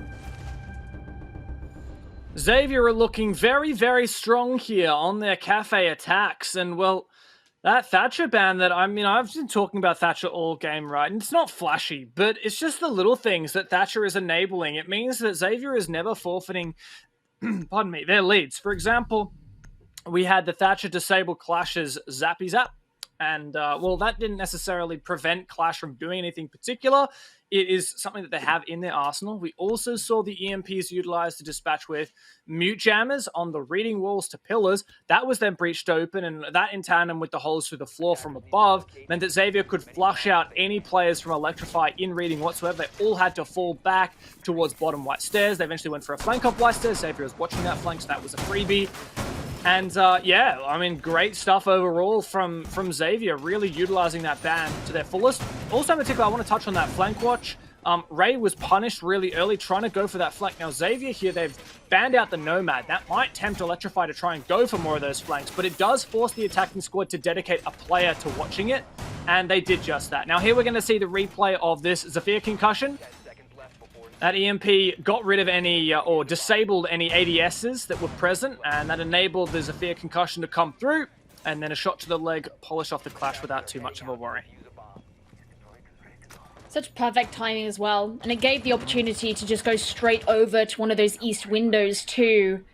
Xavier are looking very, very strong here on their cafe attacks, and well, that Thatcher ban that, I mean, I've been talking about Thatcher all game, right? And it's not flashy, but it's just the little things that Thatcher is enabling. It means that Xavier is never forfeiting, pardon me, their leads. For example, we had the Thatcher disable Clash's Zappy Zap. And, well, that didn't necessarily prevent Clash from doing anything particular. It is something that they have in their arsenal. We also saw the EMPs utilized to dispatch with mute jammers on the reading walls to pillars. That was then breached open, and that in tandem with the holes through the floor from above meant that Xavier could flush out any players from Electrify in reading whatsoever. They all had to fall back towards bottom white stairs. They eventually went for a flank off white stairs. Xavier was watching that flank, so that was a freebie. And, yeah, I mean, great stuff overall from Xavier, really utilizing that ban to their fullest. Also in particular, I want to touch on that flank watch. Ray was punished really early trying to go for that flank. Now, Xavier here, they've banned out the Nomad. That might tempt Electrify to try and go for more of those flanks, but it does force the attacking squad to dedicate a player to watching it, and they did just that. Now, here we're going to see the replay of this Zafir concussion. That EMP got rid of any, or disabled any ADSs that were present, and that enabled the Zafir concussion to come through, and then a shot to the leg, polish off the Clash without too much of a worry. Such perfect timing as well, and it gave the opportunity to just go straight over to one of those east windows too.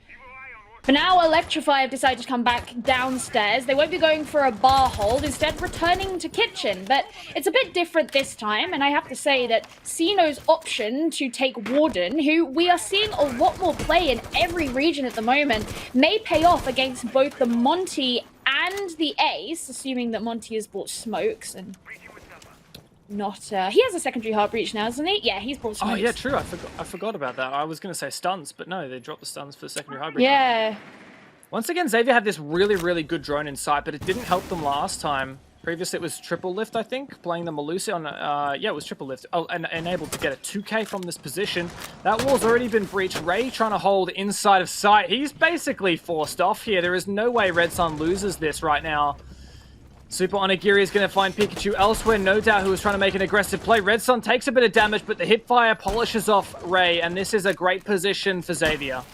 For now, Electrify have decided to come back downstairs. They won't be going for a bar hold, instead returning to kitchen. But it's a bit different this time, and I have to say that Sino's option to take Warden, who we are seeing a lot more play in every region at the moment, may pay off against both the Monty and the Ace, assuming that Monty has bought smokes and not... he has a secondary hard breach now, doesn't he? Yeah, he's bought smokes. Oh, yeah, true. I forgot about that. I was going to say stuns, but no, they dropped the stuns for the secondary hard breach. Yeah. Once again, Xavier had this really, really good drone in sight, but it didn't help them last time. Previously, it was triple lift, I think, playing the Malusi on... yeah, it was triple lift. Oh, and enabled to get a 2K from this position. That wall's already been breached. Ray trying to hold inside of sight. He's basically forced off here. There is no way Red Sun loses this right now. Super Onigiri is going to find Pikachu elsewhere, no doubt, who is trying to make an aggressive play. Red Sun takes a bit of damage, but the hipfire polishes off Ray, and this is a great position for Xavier.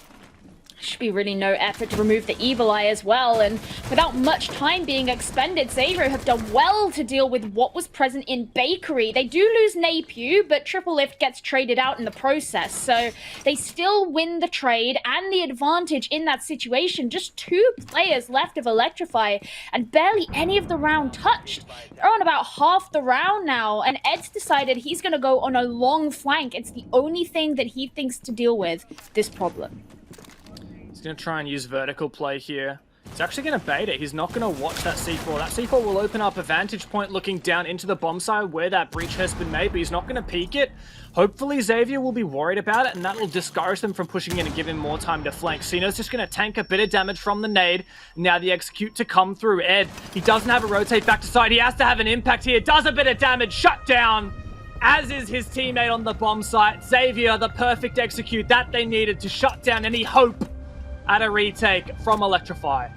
Should be really no effort to remove the Evil Eye as well, and without much time being expended, Xavier have done well to deal with what was present in Bakery. They do lose Napew, but Triple Lift gets traded out in the process, so they still win the trade and the advantage in that situation. Just 2 players left of Electrify, and barely any of the round touched. They're on about half the round now, and Ed's decided he's going to go on a long flank. It's the only thing that he thinks to deal with this problem. He's going to try and use vertical play here. He's actually going to bait it. He's not going to watch that C4. That C4 will open up a vantage point looking down into the bomb side where that breach has been made, but he's not going to peek it. Hopefully Xavier will be worried about it, and that will discourage them from pushing in and give him more time to flank. Sino's just going to tank a bit of damage from the nade. Now the execute to come through. Ed, he doesn't have a rotate back to side. He has to have an impact here. Does a bit of damage. Shut down. As is his teammate on the bomb site. Xavier, the perfect execute that they needed to shut down any hope at a retake from Electrify.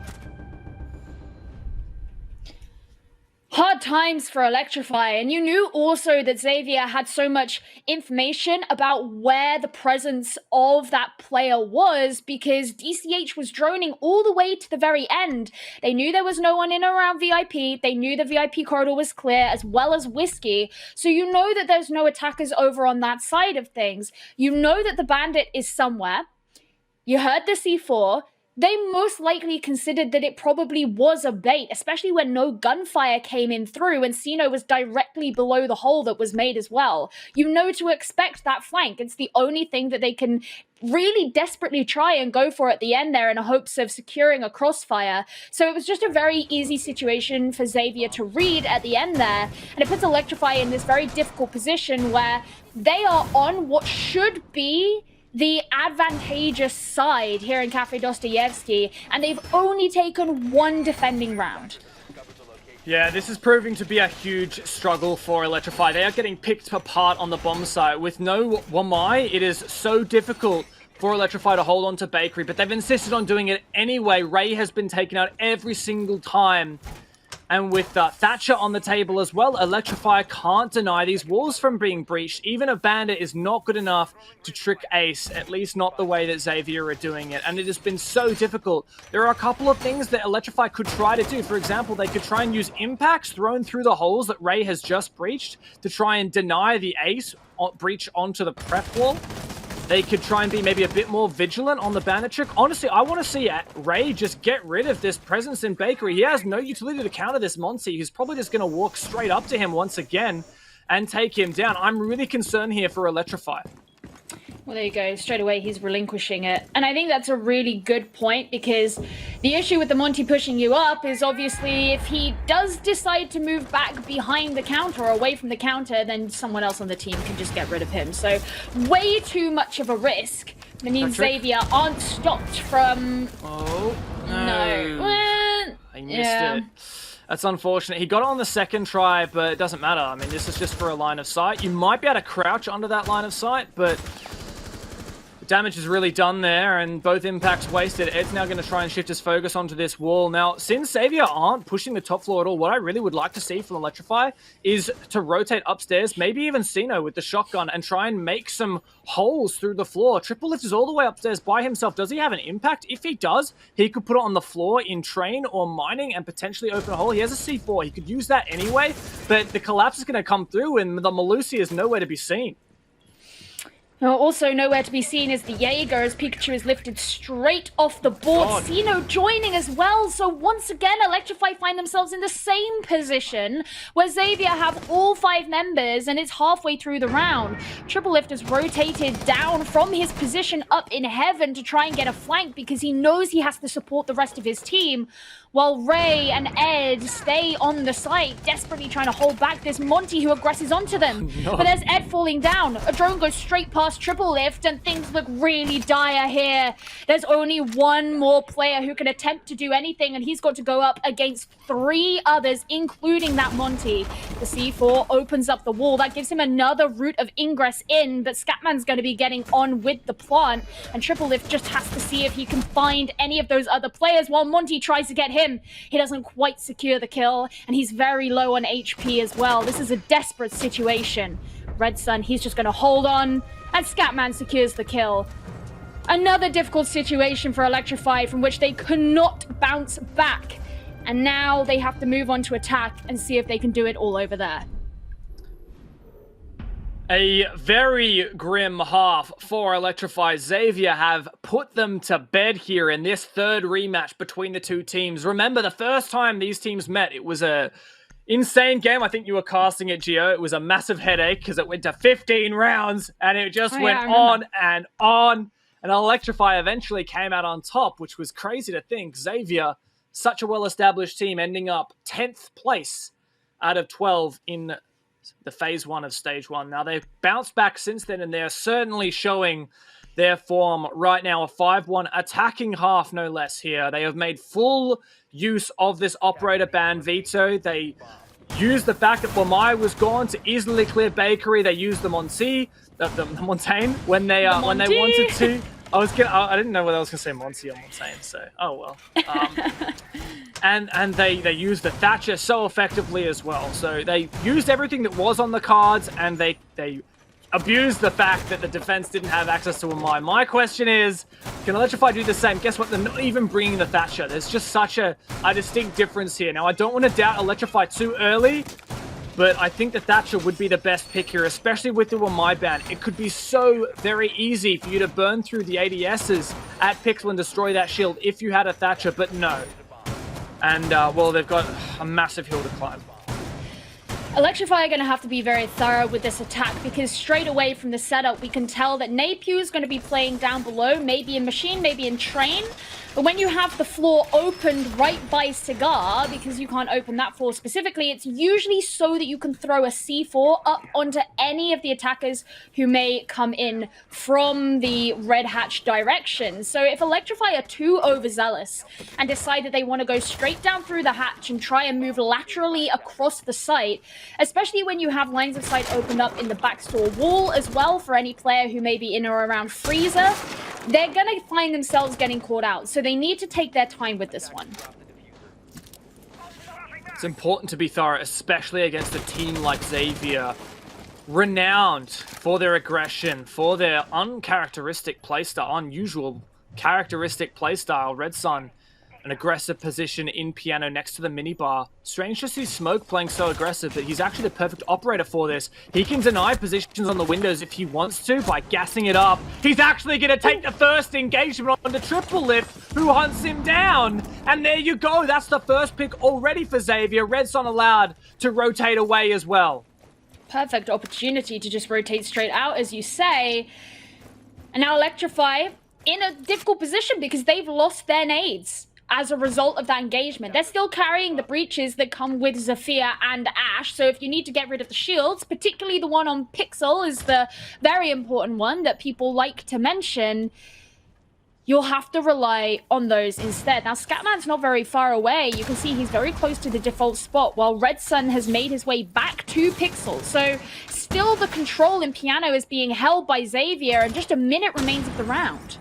Hard times for Electrify, and you knew also that Xavier had so much information about where the presence of that player was because DCH was droning all the way to the very end. They knew there was no one in or around VIP, they knew the VIP corridor was clear as well as Whiskey, so you know that there's no attackers over on that side of things. You know that the bandit is somewhere. You heard the C4. They most likely considered that it probably was a bait, especially when no gunfire came in through and Sino was directly below the hole that was made as well. You know to expect that flank. It's the only thing that they can really desperately try and go for at the end there in hopes of securing a crossfire. So it was just a very easy situation for Xavier to read at the end there, and it puts Electrify in this very difficult position where they are on what should be the advantageous side here in Cafe Dostoyevsky, and they've only taken 1 defending round. Yeah, this is proving to be a huge struggle for Electrify. They are getting picked apart on the bomb site. With no Wamai, it is so difficult for Electrify to hold on to Bakery, but they've insisted on doing it anyway. Ray has been taken out every single time. And with Thatcher on the table as well, Electrify can't deny these walls from being breached. Even a bandit is not good enough to trick Ace, at least not the way that Xavier are doing it. And it has been so difficult. There are a couple of things that Electrify could try to do. For example, they could try and use impacts thrown through the holes that Ray has just breached to try and deny the Ace breach onto the prep wall. They could try and be maybe a bit more vigilant on the bandit trick. Honestly, I want to see Ray just get rid of this presence in Bakery. He has no utility to counter this Monty. He's probably just going to walk straight up to him once again and take him down. I'm really concerned here for Electrify. Well, there you go. Straight away, he's relinquishing it. And I think that's a really good point because the issue with the Monty pushing you up is obviously if he does decide to move back behind the counter or away from the counter, then someone else on the team can just get rid of him. So way too much of a risk. It means Xavier aren't stopped from... Oh, no. I missed it. That's unfortunate. He got it on the second try, but it doesn't matter. I mean, this is just for a line of sight. You might be able to crouch under that line of sight, but damage is really done there, and both impacts wasted. Ed's now going to try and shift his focus onto this wall. Now, since Xavier aren't pushing the top floor at all, what I really would like to see from Electrify is to rotate upstairs, maybe even Sino with the shotgun, and try and make some holes through the floor. Triple Lift is all the way upstairs by himself. Does he have an impact? If he does, he could put it on the floor in train or mining and potentially open a hole. He has a C4. He could use that anyway, but the collapse is going to come through, and the Malusi is nowhere to be seen. Also nowhere to be seen is the Jaeger as Pikachu is lifted straight off the board. Xeno joining as well. So once again, Electrify find themselves in the same position where Xavier have all 5 members and it's halfway through the round. Triple Lift has rotated down from his position up in heaven to try and get a flank because he knows he has to support the rest of his team. While Ray and Ed stay on the site, desperately trying to hold back this Monty who aggresses onto them. No. But there's Ed falling down. A drone goes straight past Triple Lift and things look really dire here. There's only one more player who can attempt to do anything and he's got to go up against 3 others, including that Monty. The C4 opens up the wall. That gives him another route of ingress in, but Scatman's going to be getting on with the plant and Triple Lift just has to see if he can find any of those other players while Monty tries to get him. He doesn't quite secure the kill, and he's very low on HP as well. This is a desperate situation. Red Sun, he's just going to hold on, and Scatman secures the kill. Another difficult situation for Electrify from which they could not bounce back. And now they have to move on to attack and see if they can do it all over there. A very grim half for Electrify. Xavier have put them to bed here in this 3rd rematch between the 2 teams. Remember, the first time these teams met, it was a insane game. I think you were casting it, Gio. It was a massive headache because it went to 15 rounds and it just went on and on. And Electrify eventually came out on top, which was crazy to think. Xavier, such a well-established team, ending up 10th place out of 12 in the phase 1 of stage 1. Now they've bounced back since then and they're certainly showing their form right now. A 5-1 attacking half, no less here. They have made full use of this operator ban veto. They used the fact that Wamai was gone to easily clear Bakery. They used the Montaigne when they wanted to. I didn't know whether I was going to say Monty or Montaigne, so oh well. And they used the Thatcher so effectively as well. So they used everything that was on the cards, and they abused the fact that the defense didn't have access to a mine. My question is, can Electrify do the same? Guess what? They're not even bringing the Thatcher. There's just such a distinct difference here. Now, I don't want to doubt Electrify too early, but I think the Thatcher would be the best pick here, especially with the Wamai ban. It could be so very easy for you to burn through the ADSs at Pixel and destroy that shield if you had a Thatcher, but no. And, well, they've got a massive hill to climb. Electrify are going to have to be very thorough with this attack because straight away from the setup, we can tell that Napier is going to be playing down below, maybe in Machine, maybe in Train. But when you have the floor opened right by Cigar, because you can't open that floor specifically, it's usually so that you can throw a C4 up onto any of the attackers who may come in from the Red Hatch direction. So if Electrify are too overzealous and decide that they want to go straight down through the hatch and try and move laterally across the site, especially when you have lines of sight opened up in the backstore wall as well for any player who may be in or around Freezer, they're going to find themselves getting caught out. So they need to take their time with this one. It's important to be thorough, especially against a team like Xavier, renowned for their aggression, for their uncharacteristic playstyle, unusual characteristic playstyle. Red Sun, an aggressive position in piano next to the minibar. Strange to see Smoke playing so aggressive, but he's actually the perfect operator for this. He can deny positions on the windows if he wants to by gassing it up. He's actually going to take the first engagement on the Triple Lift, who hunts him down. And there you go. That's the first pick already for Xavier. Red Sun allowed to rotate away as well. Perfect opportunity to just rotate straight out, as you say. And now Electrify in a difficult position because they've lost their nades as a result of that engagement. They're still carrying the breaches that come with Zafir and Ash, so if you need to get rid of the shields, particularly the one on Pixel is the very important one that people like to mention, you'll have to rely on those instead. Now, Scatman's not very far away. You can see he's very close to the default spot, while Red Sun has made his way back to Pixel. So still the control in piano is being held by Xavier, and just a minute remains of the round.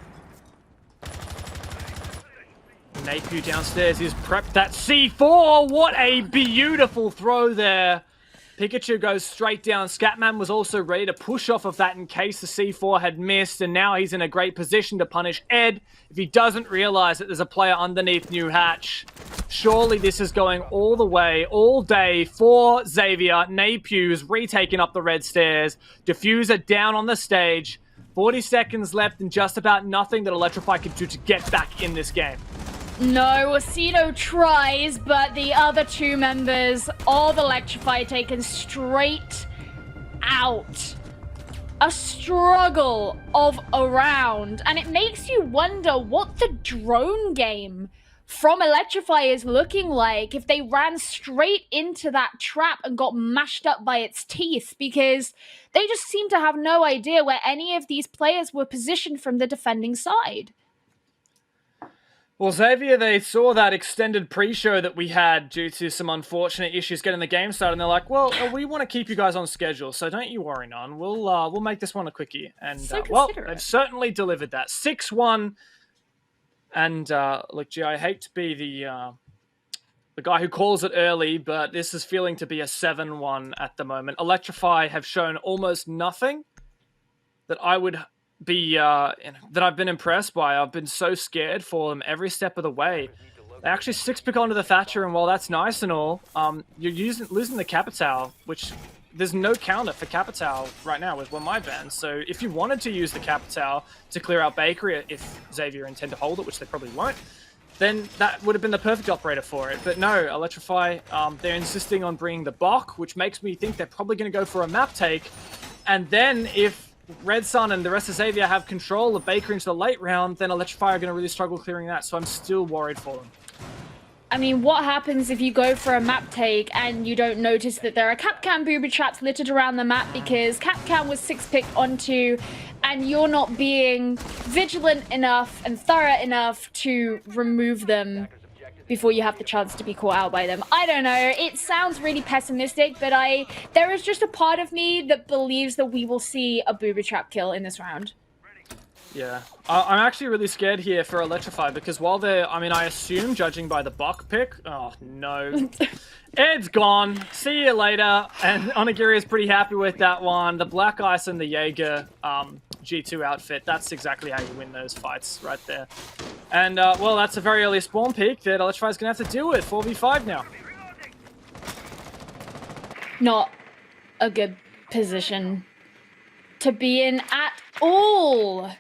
Napier downstairs, he's prepped that C4. What a beautiful throw there. Pikachu goes straight down. Scatman was also ready to push off of that in case the C4 had missed, and now he's in a great position to punish Ed if he doesn't realize that there's a player underneath New Hatch. Surely this is going all the way, all day for Xavier. Napier's retaking up the red stairs. Diffuser down on the stage 40 seconds left and just about nothing that Electrify can do to get back in this game. No, Sino tries, but the other two members of Electrify taken straight out. A struggle of a round, and it makes you wonder what the drone game from Electrify is looking like if they ran straight into that trap and got mashed up by its teeth, because they just seem to have no idea where any of these players were positioned from the defending side. Well, Xavier, they saw that extended pre-show that we had due to some unfortunate issues getting the game started, and they're like, well, we want to keep you guys on schedule, so don't you worry, none. We'll make this one a quickie. And, well, they've certainly delivered that. 6-1. And, look, G, I hate to be the guy who calls it early, but this is feeling to be a 7-1 at the moment. Electrify have shown almost nothing that I would be that I've been impressed by. I've been so scared for them every step of the way. They actually 6-pick onto the Thatcher, and while that's nice and all, you're losing the Capital, which there's no counter for Capital right now with one my ban. So if you wanted to use the Capital to clear out Bakery, if Xavier intend to hold it, which they probably won't, then that would have been the perfect operator for it. But no, Electrify, they're insisting on bringing the Bok, which makes me think they're probably going to go for a map take. And then if Red Sun and the rest of Xavier have control of Bakery into the late round, then Electrify are going to really struggle clearing that, so I'm still worried for them. I mean, what happens if you go for a map take and you don't notice that there are Capcan booby traps littered around the map because Capcan was 6-picked onto and you're not being vigilant enough and thorough enough to remove them before you have the chance to be caught out by them? I don't know. It sounds really pessimistic, but there is just a part of me that believes that we will see a booby trap kill in this round. Yeah. I'm actually really scared here for Electrify because while they're, I assume, judging by the Bok pick, oh no. Ed's gone. See you later. And Onigiri is pretty happy with that one. The Black Ice and the Jaeger G2 outfit, that's exactly how you win those fights right there. And, well, that's a very early spawn peak that Electrify is going to have to deal with. 4v5 now. Not a good position to be in at all.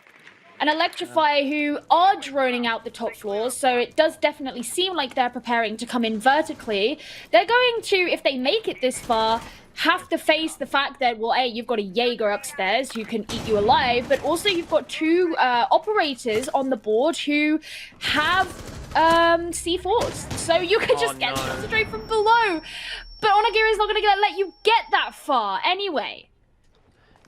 And Electrify, who are droning out the top floors, so it does definitely seem like they're preparing to come in vertically. They're going to, if they make it this far, have to face the fact that, well, A, you've got a Jaeger upstairs who can eat you alive, but also you've got two operators on the board who have C4s. So you can just get shots straight from below. But Onigiri is not going to let you get that far anyway.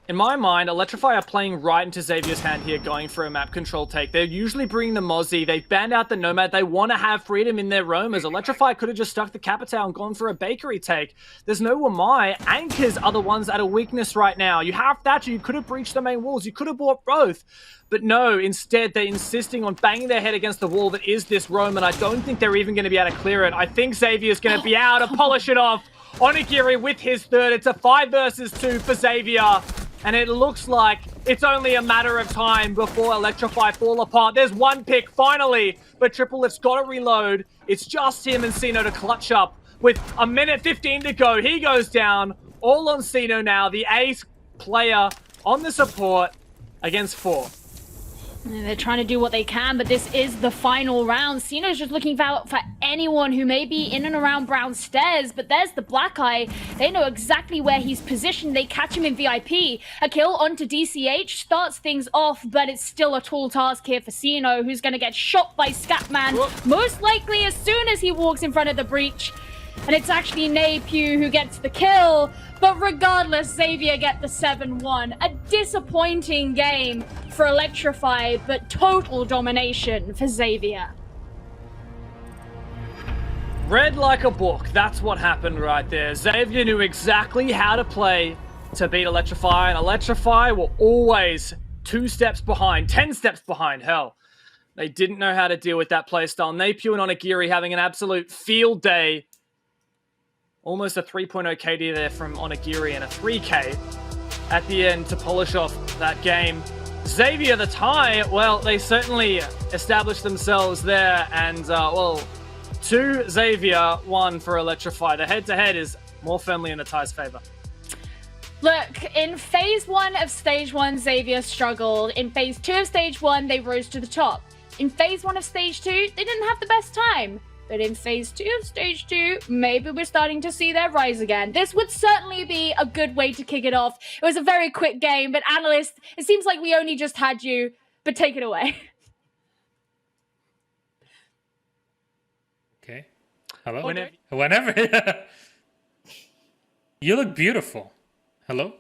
In my mind, Electrify are playing right into Xavier's hand here, going for a map control take. They're usually bringing the Mozzie. They've banned out the Nomad. They want to have freedom in their roamers. Electrify could have just stuck the Capital and gone for a Bakery take. There's no Wamai. Anchors are the ones at a weakness right now. You have Thatcher. You could have breached the main walls. You could have bought both. But no, instead, they're insisting on banging their head against the wall that is this roam, and I don't think they're even going to be able to clear it. I think Xavier's going to be able to polish it off. Onigiri with his third. It's a 5 versus 2 for Xavier. And it looks like it's only a matter of time before Electrify fall apart. There's one pick, finally, but Triple-Lift's got to reload. It's just him and Sino to clutch up with 1:15 to go. He goes down, all on Sino now, the ace player on the support against 4. They're trying to do what they can, but this is the final round. Sino's just looking for anyone who may be in and around Brown Stairs, but there's the Black Eye. They know exactly where he's positioned. They catch him in VIP. A kill onto DCH starts things off, but it's still a tall task here for Sino, who's going to get shot by Scatman, most likely as soon as he walks in front of the breach. And it's actually Napew who gets the kill. But regardless, Xavier get the 7-1. A disappointing game for Electrify, but total domination for Xavier. Read like a book. That's what happened right there. Xavier knew exactly how to play to beat Electrify, and Electrify were always 2 steps behind, 10 steps behind, hell. They didn't know how to deal with that playstyle. Napew and Onigiri having an absolute field day. Almost a 3.0 KD there from Onigiri and a 3K at the end to polish off that game. Xavier, the tie, well, they certainly established themselves there. And, well, 2 Xavier, 1 for Electrify. The head-to-head is more firmly in the tie's favor. Look, in phase 1 of stage 1, Xavier struggled. In phase 2 of stage 1, they rose to the top. In phase 1 of stage 2, they didn't have the best time. But in phase 2 of stage 2, maybe we're starting to see their rise again. This would certainly be a good way to kick it off. It was a very quick game, but Analyst, it seems like we only just had you, but take it away. Okay. Hello? Whenever. You look beautiful. Hello?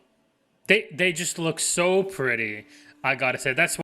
They just look so pretty. I gotta say, that's